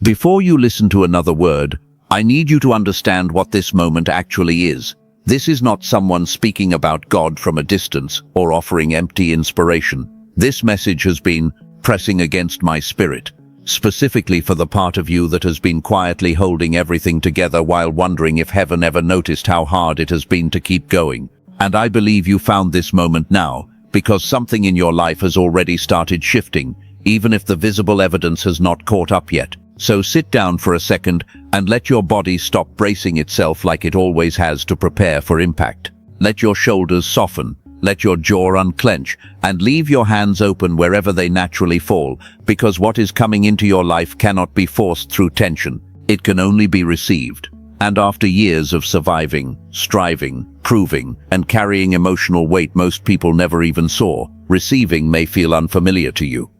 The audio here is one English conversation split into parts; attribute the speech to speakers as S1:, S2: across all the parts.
S1: Before you listen to another word, I need you to understand what this moment actually is. This is not someone speaking about God from a distance or offering empty inspiration. This message has been pressing against my spirit, specifically for the part of you that has been quietly holding everything together while wondering if heaven ever noticed how hard it has been to keep going. And I believe you found this moment now, because something in your life has already started shifting, even if the visible evidence has not caught up yet. So sit down for a second and let your body stop bracing itself like it always has to prepare for impact. Let your shoulders soften, let your jaw unclench, and leave your hands open wherever they naturally fall, because what is coming into your life cannot be forced through tension. It can only be received. And after years of surviving, striving, proving, and carrying emotional weight most people never even saw, receiving may feel unfamiliar to you.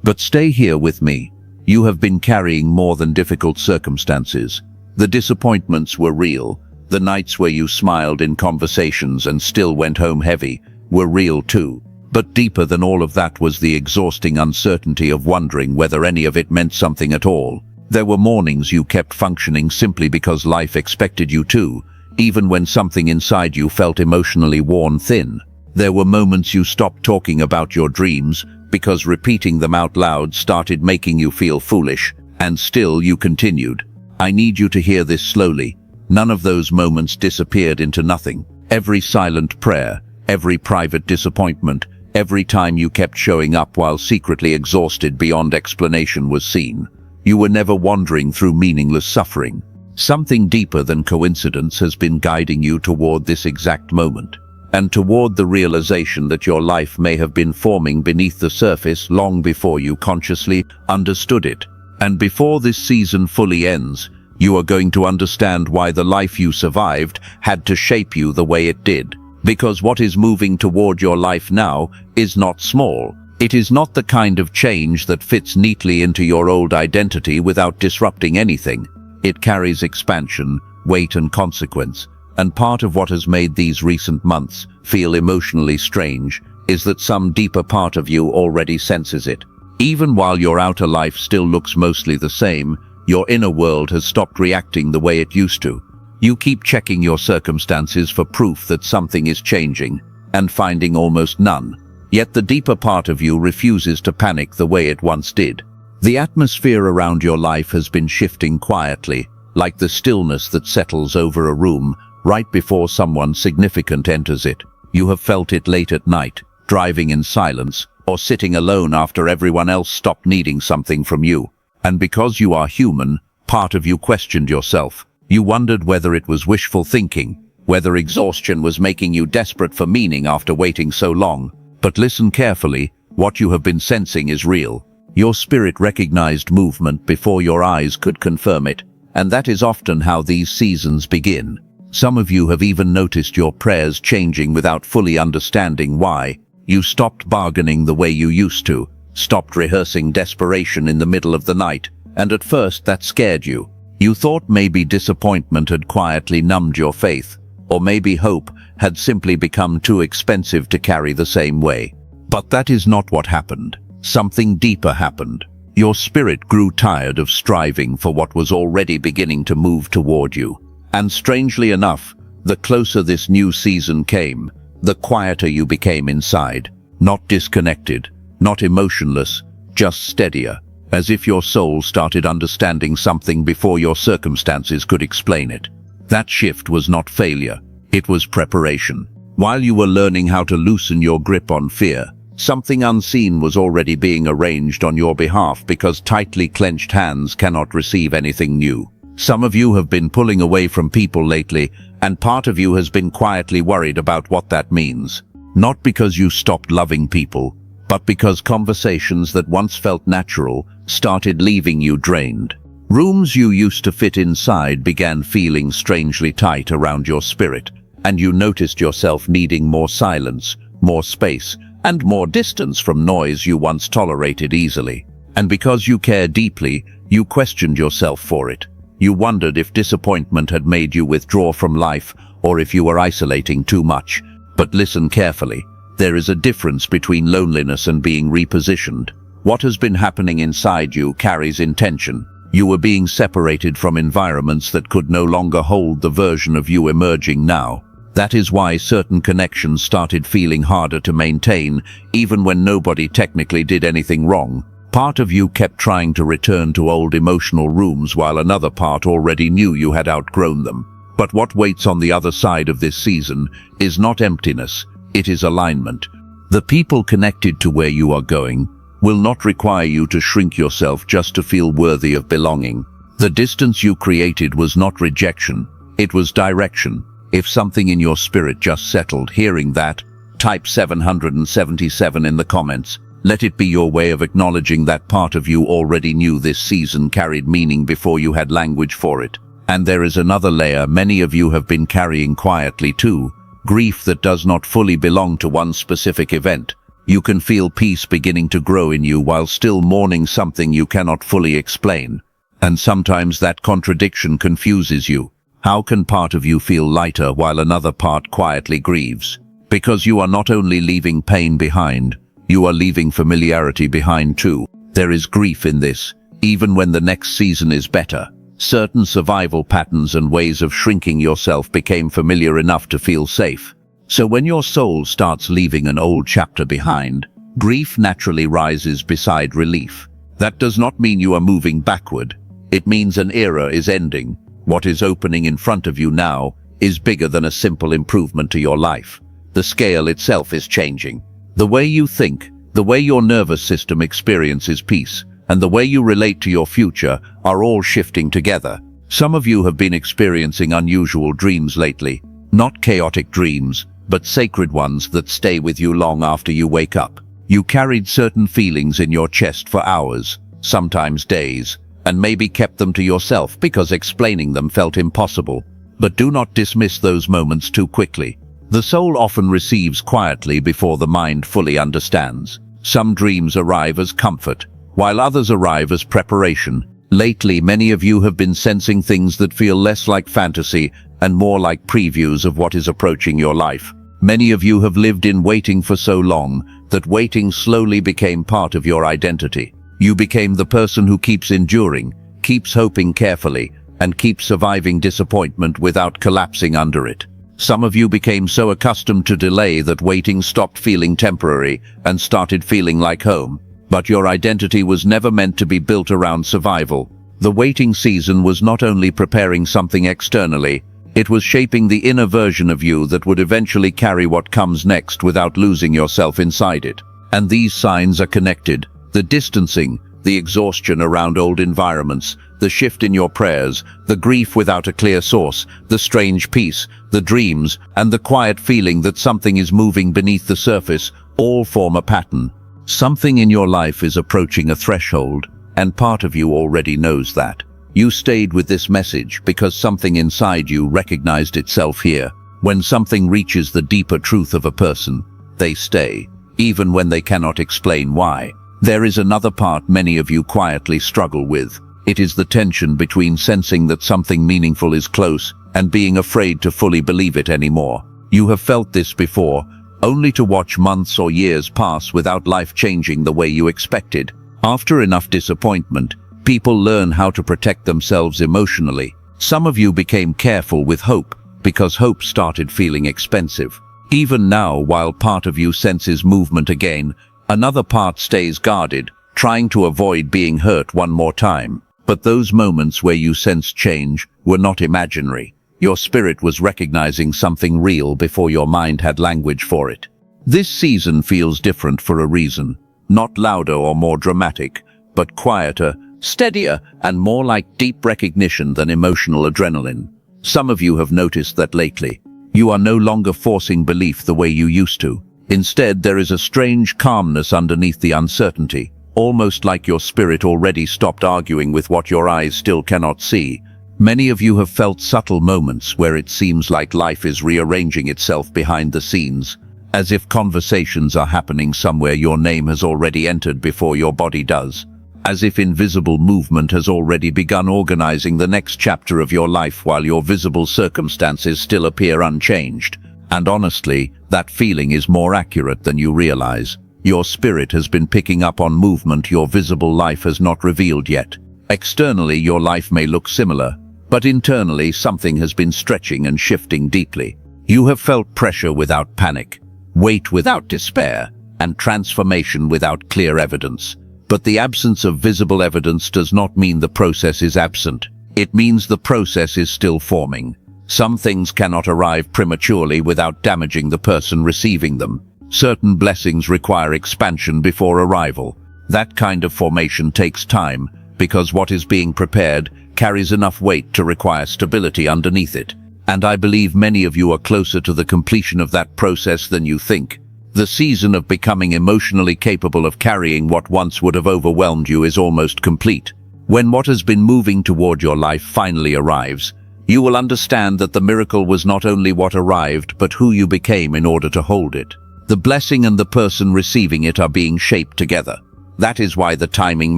S1: But stay here with me. You have been carrying more than difficult circumstances. The disappointments were real. The nights where you smiled in conversations and still went home heavy were real too. But deeper than all of that was the exhausting uncertainty of wondering whether any of it meant something at all. There were mornings you kept functioning simply because life expected you to, even when something inside you felt emotionally worn thin. There were moments you stopped talking about your dreams because repeating them out loud started making you feel foolish, and still you continued. I need you to hear this slowly. None of those moments disappeared into nothing. Every silent prayer, every private disappointment, every time you kept showing up while secretly exhausted beyond explanation was seen. You were never wandering through meaningless suffering. Something deeper than coincidence has been guiding you toward this exact moment, and toward the realization that your life may have been forming beneath the surface long before you consciously understood it. And before this season fully ends, you are going to understand why the life you survived had to shape you the way it did. Because what is moving toward your life now is not small. It is not the kind of change that fits neatly into your old identity without disrupting anything. It carries expansion, weight, and consequence. And part of what has made these recent months feel emotionally strange is that some deeper part of you already senses it. Even while your outer life still looks mostly the same, your inner world has stopped reacting the way it used to. You keep checking your circumstances for proof that something is changing, and finding almost none. Yet the deeper part of you refuses to panic the way it once did. The atmosphere around your life has been shifting quietly, like the stillness that settles over a room right before someone significant enters it. You have felt it late at night, driving in silence, or sitting alone after everyone else stopped needing something from you. And because you are human, part of you questioned yourself. You wondered whether it was wishful thinking, whether exhaustion was making you desperate for meaning after waiting so long. But listen carefully, what you have been sensing is real. Your spirit recognized movement before your eyes could confirm it, and that is often how these seasons begin. Some of you have even noticed your prayers changing without fully understanding why. You stopped bargaining the way you used to, stopped rehearsing desperation in the middle of the night, and at first that scared you. You thought maybe disappointment had quietly numbed your faith, or maybe hope had simply become too expensive to carry the same way. But that is not what happened. Something deeper happened. Your spirit grew tired of striving for what was already beginning to move toward you. And strangely enough, the closer this new season came, the quieter you became inside. Not disconnected, not emotionless, just steadier, as if your soul started understanding something before your circumstances could explain it. That shift was not failure, it was preparation. While you were learning how to loosen your grip on fear, something unseen was already being arranged on your behalf because tightly clenched hands cannot receive anything new. Some of you have been pulling away from people lately, and part of you has been quietly worried about what that means. Not because you stopped loving people, but because conversations that once felt natural started leaving you drained. Rooms you used to fit inside began feeling strangely tight around your spirit, and you noticed yourself needing more silence, more space, and more distance from noise you once tolerated easily. And because you care deeply, you questioned yourself for it. You wondered if disappointment had made you withdraw from life, or if you were isolating too much. But listen carefully. There is a difference between loneliness and being repositioned. What has been happening inside you carries intention. You were being separated from environments that could no longer hold the version of you emerging now. That is why certain connections started feeling harder to maintain, even when nobody technically did anything wrong. Part of you kept trying to return to old emotional rooms while another part already knew you had outgrown them. But what waits on the other side of this season is not emptiness, it is alignment. The people connected to where you are going will not require you to shrink yourself just to feel worthy of belonging. The distance you created was not rejection, it was direction. If something in your spirit just settled, hearing that, type 777 in the comments. Let it be your way of acknowledging that part of you already knew this season carried meaning before you had language for it. And there is another layer many of you have been carrying quietly too, grief that does not fully belong to one specific event. You can feel peace beginning to grow in you while still mourning something you cannot fully explain. And sometimes that contradiction confuses you. How can part of you feel lighter while another part quietly grieves? Because you are not only leaving pain behind, you are leaving familiarity behind too. There is grief in this, even when the next season is better. Certain survival patterns and ways of shrinking yourself became familiar enough to feel safe. So when your soul starts leaving an old chapter behind, grief naturally rises beside relief. That does not mean you are moving backward. It means an era is ending. What is opening in front of you now is bigger than a simple improvement to your life. The scale itself is changing. The way you think, the way your nervous system experiences peace, and the way you relate to your future are all shifting together. Some of you have been experiencing unusual dreams lately. Not chaotic dreams, but sacred ones that stay with you long after you wake up. You carried certain feelings in your chest for hours, sometimes days, and maybe kept them to yourself because explaining them felt impossible. But do not dismiss those moments too quickly. The soul often receives quietly before the mind fully understands. Some dreams arrive as comfort, while others arrive as preparation. Lately, many of you have been sensing things that feel less like fantasy and more like previews of what is approaching your life. Many of you have lived in waiting for so long that waiting slowly became part of your identity. You became the person who keeps enduring, keeps hoping carefully, and keeps surviving disappointment without collapsing under it. Some of you became so accustomed to delay that waiting stopped feeling temporary and started feeling like home. But your identity was never meant to be built around survival. The waiting season was not only preparing something externally, it was shaping the inner version of you that would eventually carry what comes next without losing yourself inside it. And these signs are connected. The distancing, the exhaustion around old environments, the shift in your prayers, the grief without a clear source, the strange peace, the dreams, and the quiet feeling that something is moving beneath the surface, all form a pattern. Something in your life is approaching a threshold, and part of you already knows that. You stayed with this message because something inside you recognized itself here. When something reaches the deeper truth of a person, they stay, even when they cannot explain why. There is another part many of you quietly struggle with. It is the tension between sensing that something meaningful is close and being afraid to fully believe it anymore. You have felt this before, only to watch months or years pass without life changing the way you expected. After enough disappointment, people learn how to protect themselves emotionally. Some of you became careful with hope because hope started feeling expensive. Even now, while part of you senses movement again, another part stays guarded, trying to avoid being hurt one more time. But those moments where you sensed change were not imaginary. Your spirit was recognizing something real before your mind had language for it. This season feels different for a reason. Not louder or more dramatic, but quieter, steadier, and more like deep recognition than emotional adrenaline. Some of you have noticed that lately. You are no longer forcing belief the way you used to. Instead, there is a strange calmness underneath the uncertainty, almost like your spirit already stopped arguing with what your eyes still cannot see. Many of you have felt subtle moments where it seems like life is rearranging itself behind the scenes, as if conversations are happening somewhere your name has already entered before your body does, as if invisible movement has already begun organizing the next chapter of your life while your visible circumstances still appear unchanged. And honestly, that feeling is more accurate than you realize. Your spirit has been picking up on movement your visible life has not revealed yet. Externally, your life may look similar, but internally something has been stretching and shifting deeply. You have felt pressure without panic, weight without despair, and transformation without clear evidence. But the absence of visible evidence does not mean the process is absent. It means the process is still forming. Some things cannot arrive prematurely without damaging the person receiving them. Certain blessings require expansion before arrival. That kind of formation takes time, because what is being prepared carries enough weight to require stability underneath it. And I believe many of you are closer to the completion of that process than you think. The season of becoming emotionally capable of carrying what once would have overwhelmed you is almost complete. When what has been moving toward your life finally arrives, you will understand that the miracle was not only what arrived, but who you became in order to hold it. The blessing and the person receiving it are being shaped together. That is why the timing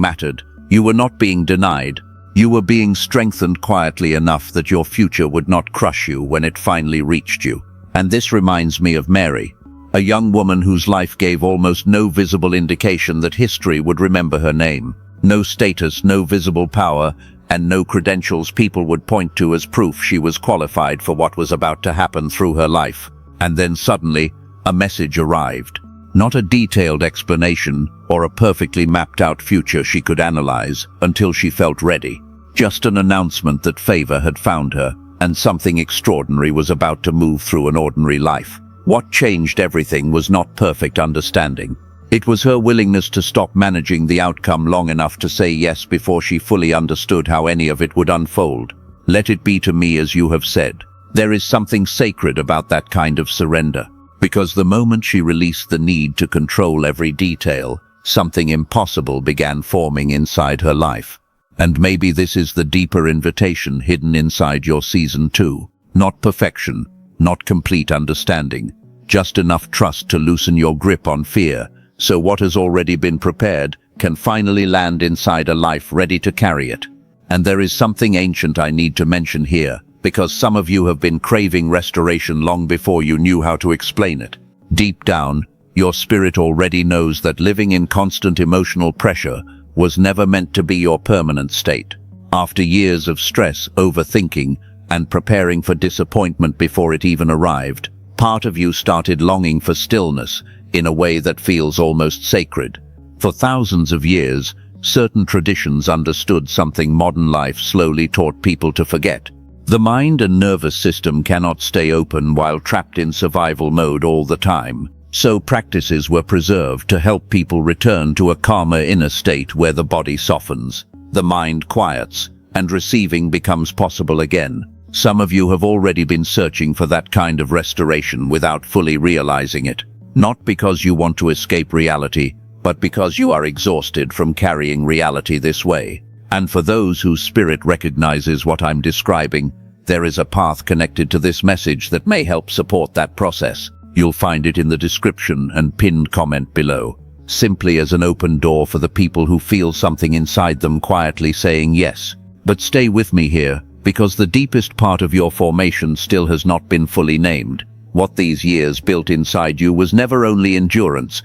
S1: mattered. You were not being denied. You were being strengthened quietly enough that your future would not crush you when it finally reached you. And this reminds me of Mary, a young woman whose life gave almost no visible indication that history would remember her name. No status, no visible power, and no credentials people would point to as proof she was qualified for what was about to happen through her life. And then suddenly, a message arrived. Not a detailed explanation or a perfectly mapped out future she could analyze until she felt ready. Just an announcement that favor had found her, and something extraordinary was about to move through an ordinary life. What changed everything was not perfect understanding. It was her willingness to stop managing the outcome long enough to say yes before she fully understood how any of it would unfold. Let it be to me as you have said. There is something sacred about that kind of surrender. Because the moment she released the need to control every detail, something impossible began forming inside her life. And maybe this is the deeper invitation hidden inside your season 2. Not perfection, not complete understanding, just enough trust to loosen your grip on fear, so what has already been prepared can finally land inside a life ready to carry it. And there is something ancient I need to mention here, because some of you have been craving restoration long before you knew how to explain it. Deep down, your spirit already knows that living in constant emotional pressure was never meant to be your permanent state. After years of stress, overthinking, and preparing for disappointment before it even arrived, part of you started longing for stillness in a way that feels almost sacred. For thousands of years, certain traditions understood something modern life slowly taught people to forget. The mind and nervous system cannot stay open while trapped in survival mode all the time, so practices were preserved to help people return to a calmer inner state where the body softens, the mind quiets, and receiving becomes possible again. Some of you have already been searching for that kind of restoration without fully realizing it, not because you want to escape reality, but because you are exhausted from carrying reality this way. And for those whose spirit recognizes what I'm describing, there is a path connected to this message that may help support that process. You'll find it in the description and pinned comment below, simply as an open door for the people who feel something inside them quietly saying yes. But stay with me here, because the deepest part of your formation still has not been fully named. What these years built inside you was never only endurance,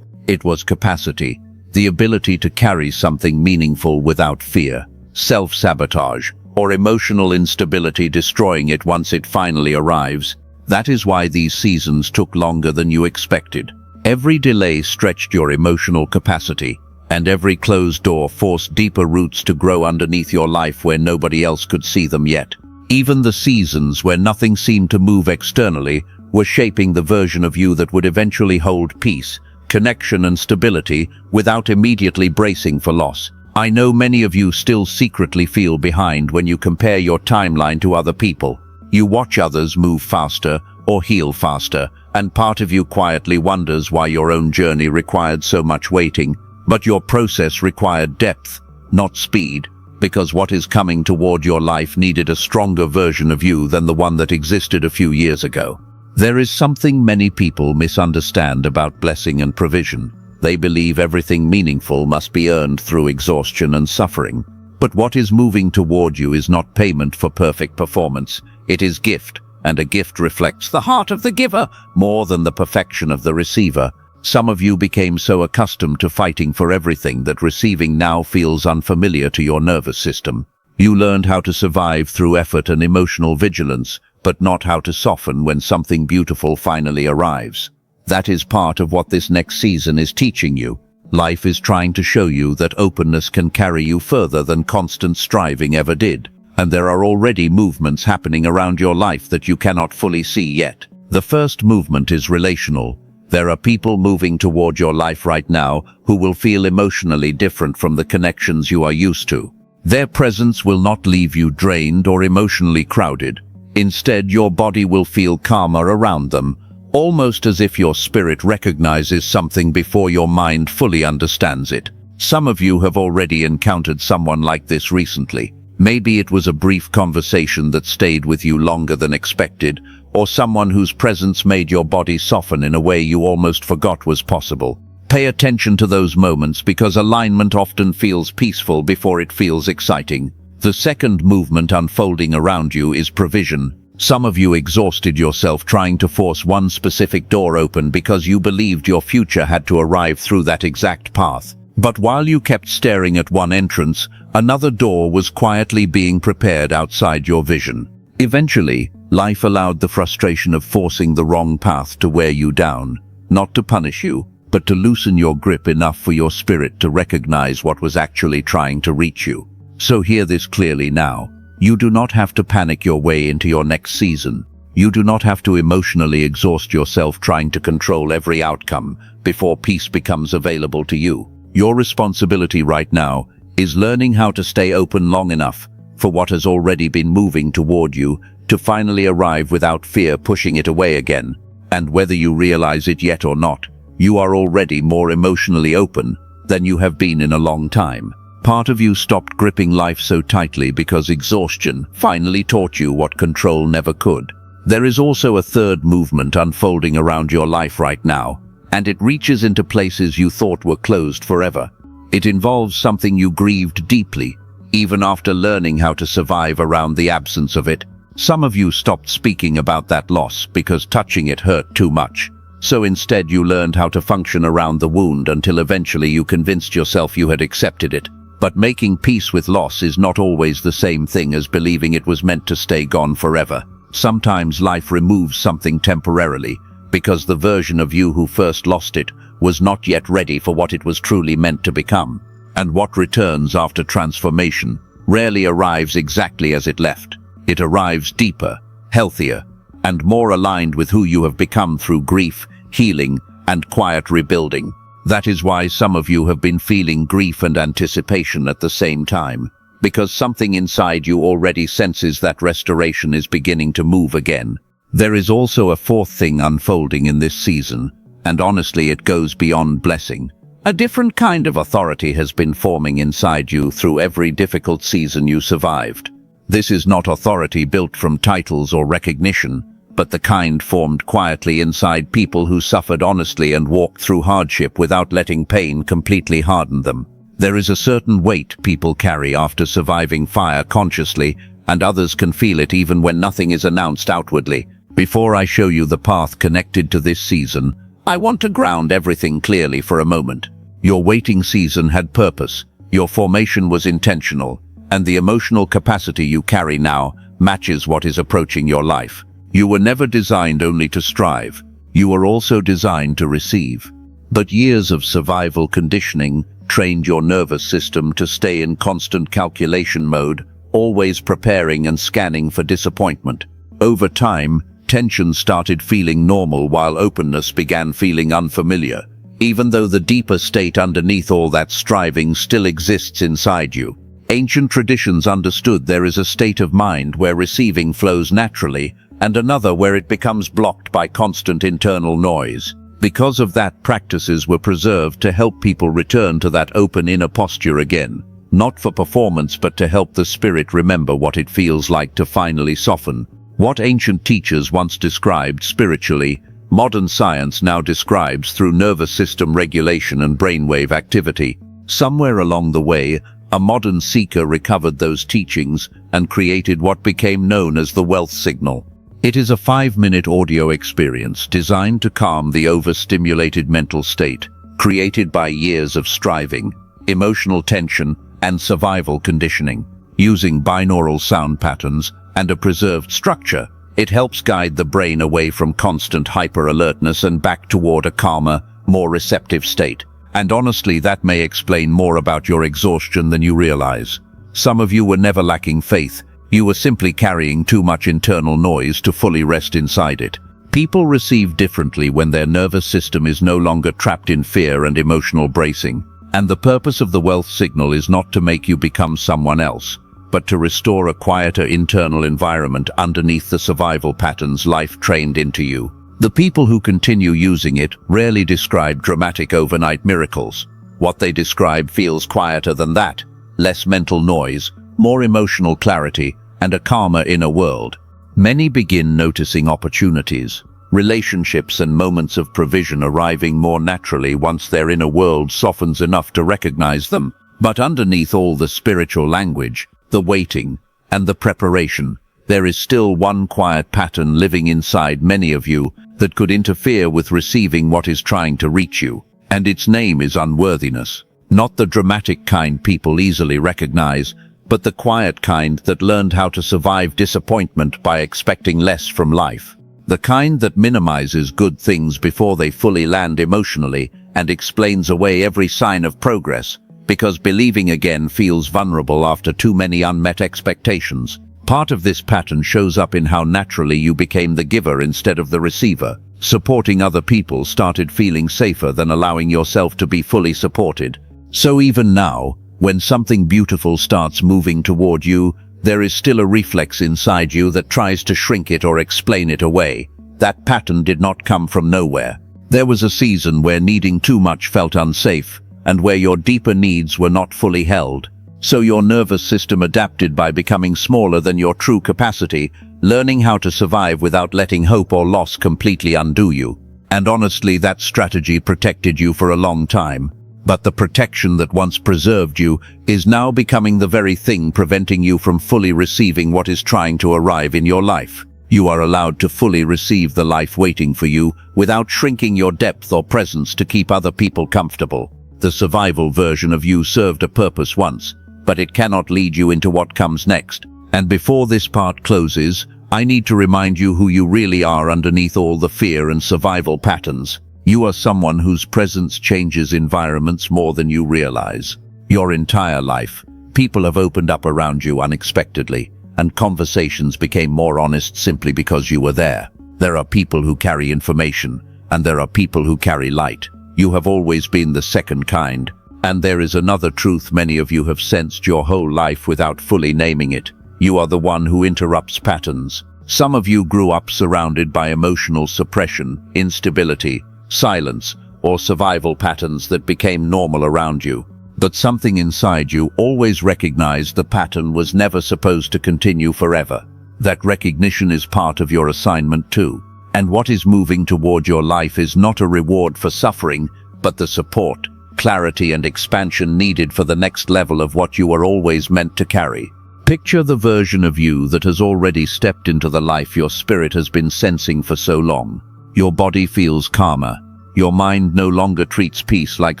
S1: it was capacity. The ability to carry something meaningful without fear, self-sabotage, or emotional instability destroying it once it finally arrives. That is why these seasons took longer than you expected. Every delay stretched your emotional capacity, and every closed door forced deeper roots to grow underneath your life where nobody else could see them yet. Even the seasons where nothing seemed to move externally were shaping the version of you that would eventually hold peace, connection and stability without immediately bracing for loss. I know many of you still secretly feel behind when you compare your timeline to other people. You watch others move faster or heal faster, and part of you quietly wonders why your own journey required so much waiting. But your process required depth, not speed, because what is coming toward your life needed a stronger version of you than the one that existed a few years ago. There is something many people misunderstand about blessing and provision. They believe everything meaningful must be earned through exhaustion and suffering. But what is moving toward you is not payment for perfect performance. It is gift, and a gift reflects the heart of the giver more than the perfection of the receiver. Some of you became so accustomed to fighting for everything that receiving now feels unfamiliar to your nervous system. You learned how to survive through effort and emotional vigilance, but not how to soften when something beautiful finally arrives. That is part of what this next season is teaching you. Life is trying to show you that openness can carry you further than constant striving ever did. And there are already movements happening around your life that you cannot fully see yet. The first movement is relational. There are people moving toward your life right now who will feel emotionally different from the connections you are used to. Their presence will not leave you drained or emotionally crowded. Instead, your body will feel calmer around them, almost as if your spirit recognizes something before your mind fully understands it. Some of you have already encountered someone like this recently. Maybe it was a brief conversation that stayed with you longer than expected, or someone whose presence made your body soften in a way you almost forgot was possible. Pay attention to those moments because alignment often feels peaceful before it feels exciting. The second movement unfolding around you is provision. Some of you exhausted yourself trying to force one specific door open because you believed your future had to arrive through that exact path. But while you kept staring at one entrance, another door was quietly being prepared outside your vision. Eventually, life allowed the frustration of forcing the wrong path to wear you down, not to punish you, but to loosen your grip enough for your spirit to recognize what was actually trying to reach you. So hear this clearly now. You do not have to panic your way into your next season. You do not have to emotionally exhaust yourself trying to control every outcome before peace becomes available to you. Your responsibility right now is learning how to stay open long enough for what has already been moving toward you to finally arrive without fear pushing it away again. And whether you realize it yet or not, you are already more emotionally open than you have been in a long time. Part of you stopped gripping life so tightly because exhaustion finally taught you what control never could. There is also a third movement unfolding around your life right now, and it reaches into places you thought were closed forever. It involves something you grieved deeply, even after learning how to survive around the absence of it. Some of you stopped speaking about that loss because touching it hurt too much. So instead you learned how to function around the wound until eventually you convinced yourself you had accepted it. But making peace with loss is not always the same thing as believing it was meant to stay gone forever. Sometimes life removes something temporarily because the version of you who first lost it was not yet ready for what it was truly meant to become. And what returns after transformation rarely arrives exactly as it left. It arrives deeper, healthier, and more aligned with who you have become through grief, healing, and quiet rebuilding. That is why some of you have been feeling grief and anticipation at the same time, because something inside you already senses that restoration is beginning to move again. There is also a fourth thing unfolding in this season, and honestly it goes beyond blessing. A different kind of authority has been forming inside you through every difficult season you survived. This is not authority built from titles or recognition, but the kind formed quietly inside people who suffered honestly and walked through hardship without letting pain completely harden them. There is a certain weight people carry after surviving fire consciously, and others can feel it even when nothing is announced outwardly. Before I show you the path connected to this season, I want to ground everything clearly for a moment. Your waiting season had purpose, your formation was intentional, and the emotional capacity you carry now matches what is approaching your life. You were never designed only to strive. You were also designed to receive. But years of survival conditioning trained your nervous system to stay in constant calculation mode, always preparing and scanning for disappointment. Over time, tension started feeling normal while openness began feeling unfamiliar, even though the deeper state underneath all that striving still exists inside you. Ancient traditions understood there is a state of mind where receiving flows naturally, and another where it becomes blocked by constant internal noise. Because of that, practices were preserved to help people return to that open inner posture again, not for performance but to help the spirit remember what it feels like to finally soften. What ancient teachers once described spiritually, modern science now describes through nervous system regulation and brainwave activity. Somewhere along the way, a modern seeker recovered those teachings and created what became known as the wealth signal. It is a 5-minute audio experience designed to calm the overstimulated mental state, created by years of striving, emotional tension, and survival conditioning. Using binaural sound patterns and a preserved structure, it helps guide the brain away from constant hyper-alertness and back toward a calmer, more receptive state. And honestly, that may explain more about your exhaustion than you realize. Some of you were never lacking faith. You were simply carrying too much internal noise to fully rest inside it. People receive differently when their nervous system is no longer trapped in fear and emotional bracing. And the purpose of the wealth signal is not to make you become someone else, but to restore a quieter internal environment underneath the survival patterns life trained into you. The people who continue using it rarely describe dramatic overnight miracles. What they describe feels quieter than that. Less mental noise, more emotional clarity, and a calmer inner world. Many begin noticing opportunities, relationships and moments of provision arriving more naturally once their inner world softens enough to recognize them. But underneath all the spiritual language, the waiting, and the preparation, there is still one quiet pattern living inside many of you that could interfere with receiving what is trying to reach you. And its name is unworthiness. Not the dramatic kind people easily recognize, but the quiet kind that learned how to survive disappointment by expecting less from life. The kind that minimizes good things before they fully land emotionally and explains away every sign of progress, because believing again feels vulnerable after too many unmet expectations. Part of this pattern shows up in how naturally you became the giver instead of the receiver. Supporting other people started feeling safer than allowing yourself to be fully supported. So even now, when something beautiful starts moving toward you, there is still a reflex inside you that tries to shrink it or explain it away. That pattern did not come from nowhere. There was a season where needing too much felt unsafe, and where your deeper needs were not fully held. So your nervous system adapted by becoming smaller than your true capacity, learning how to survive without letting hope or loss completely undo you. And honestly, that strategy protected you for a long time. But the protection that once preserved you is now becoming the very thing preventing you from fully receiving what is trying to arrive in your life. You are allowed to fully receive the life waiting for you without shrinking your depth or presence to keep other people comfortable. The survival version of you served a purpose once, but it cannot lead you into what comes next. And before this part closes, I need to remind you who you really are underneath all the fear and survival patterns. You are someone whose presence changes environments more than you realize. Your entire life, people have opened up around you unexpectedly, and conversations became more honest simply because you were there. There are people who carry information, and there are people who carry light. You have always been the second kind, and there is another truth many of you have sensed your whole life without fully naming it. You are the one who interrupts patterns. Some of you grew up surrounded by emotional suppression, instability, silence, or survival patterns that became normal around you. But something inside you always recognized the pattern was never supposed to continue forever. That recognition is part of your assignment too. And what is moving toward your life is not a reward for suffering, but the support, clarity, and expansion needed for the next level of what you are always meant to carry. Picture the version of you that has already stepped into the life your spirit has been sensing for so long. Your body feels calmer. Your mind no longer treats peace like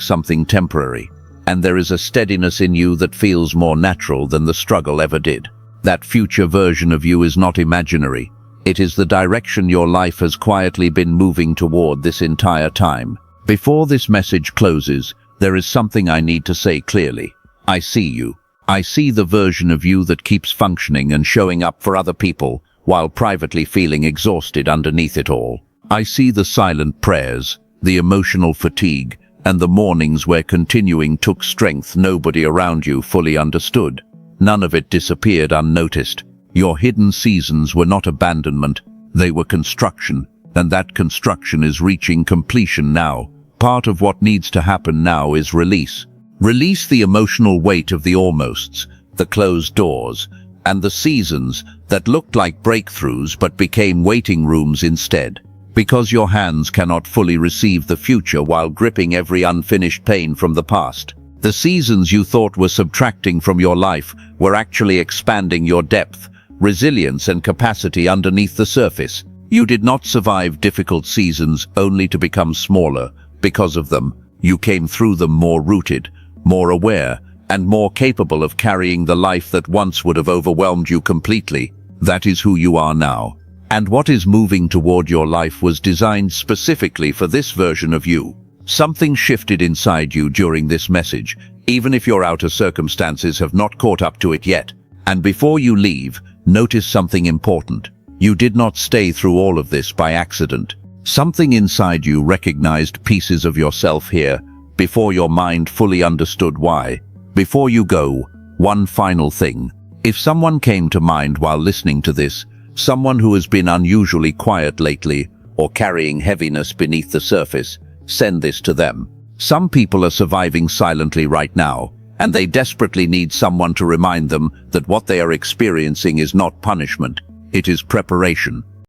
S1: something temporary. And there is a steadiness in you that feels more natural than the struggle ever did. That future version of you is not imaginary. It is the direction your life has quietly been moving toward this entire time. Before this message closes, there is something I need to say clearly. I see you. I see the version of you that keeps functioning and showing up for other people, while privately feeling exhausted underneath it all. I see the silent prayers, the emotional fatigue, and the mornings where continuing took strength nobody around you fully understood. None of it disappeared unnoticed. Your hidden seasons were not abandonment, they were construction, and that construction is reaching completion now. Part of what needs to happen now is release. Release the emotional weight of the almosts, the closed doors, and the seasons that looked like breakthroughs but became waiting rooms instead. Because your hands cannot fully receive the future while gripping every unfinished pain from the past. The seasons you thought were subtracting from your life were actually expanding your depth, resilience and capacity underneath the surface. You did not survive difficult seasons only to become smaller. Because of them, you came through them more rooted, more aware, and more capable of carrying the life that once would have overwhelmed you completely. That is who you are now. And what is moving toward your life was designed specifically for this version of you. Something shifted inside you during this message, even if your outer circumstances have not caught up to it yet. And before you leave, notice something important. You did not stay through all of this by accident. Something inside you recognized pieces of yourself here, before your mind fully understood why. Before you go, one final thing. If someone came to mind while listening to this, someone who has been unusually quiet lately, or carrying heaviness beneath the surface, send this to them. Some people are surviving silently right now, and they desperately need someone to remind them that what they are experiencing is not punishment, it is preparation.